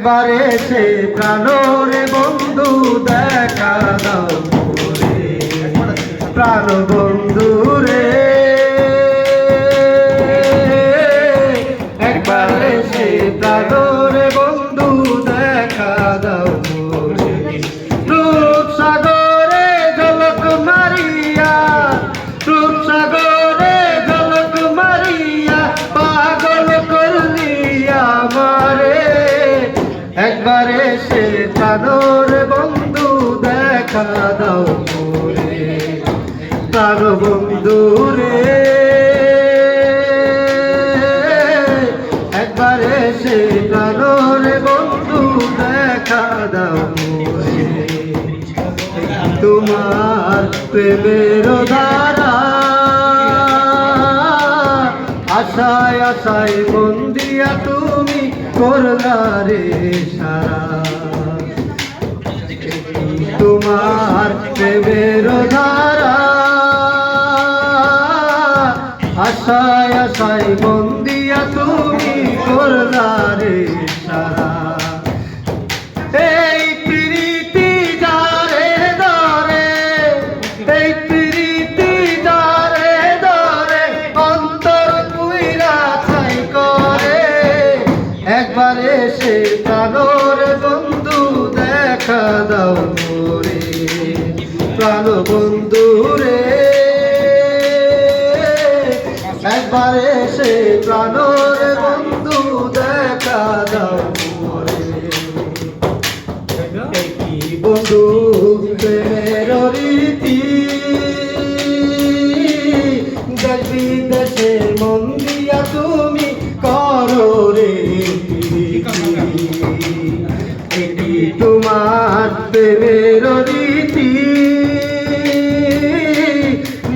একবার এসে প্রাণরে বন্ধু দেখা দাও রে, প্রাণ বন্ধু রে। একবার এসে প্রাণরে বন্ধু দেখা দাও রে, রূপসাগরে ঝলক মারিয়া, রূপসাগরে ঝলক মারিয়া পাগল করলি আমারে। একবার এসে প্রাণর বন্ধু দেখা দাও রে, প্রাণ বন্ধু রে। একবার এসে প্রাণর বন্ধু দেখা দাও রে, তোমার প্রেমের ধারা আশায় আশায় মন দিয়া তুমি করলা রে সারা। তোমার প্রেমের ধারা আশায় আশায় মন দিয়া তুমি করলা রে সারা। এই প্রীতি যারে ধরে, এই প্রীতি যারে ধরে অন্তর পুইরা ছাই করে। একবার এসে প্রাণর বন্ধু দেখা দাও রে, প্রাণ বন্ধু রে। একবার এসে প্রাণর বন্ধু দেখা দাও রে। বন্ধু প্রেমের রীতি দেশ বিদেশে মন দিয়া তুমি করো রে, এটি তোমার প্রেমের রীতি।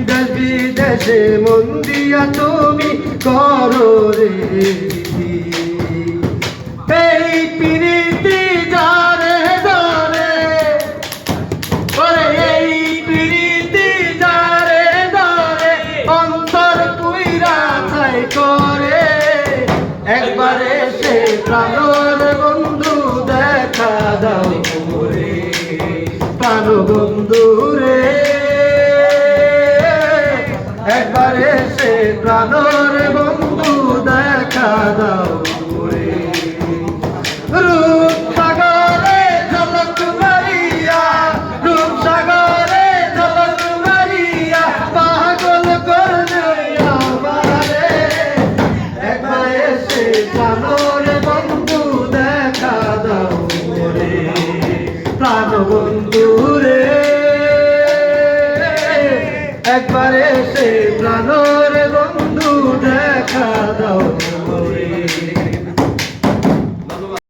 দেশ বিদেশে মন দিয়া তুমি করো রে। এই প্রীতি যারে ধরে, ওরে এই প্রীতি যারে ধরে অন্তর পুইরা ছাই করে। একবার এসে প্রাণর বন্ধু দেখা দাও রে, প্রাণ বন্ধু রে। একবার এসে প্রাণর বন্ধু দেখা দাও রে, রূপসাগরে ঝলক মারিয়া, রূপসাগরে ঝলক মারিয়া পাগল করলে আমারে। একবার এসে প্রাণর বন্ধু দেখা দাও রে, প্রাণ বন্ধু রে। একবার এসে প্রাণর বন্ধু দেখা দাও।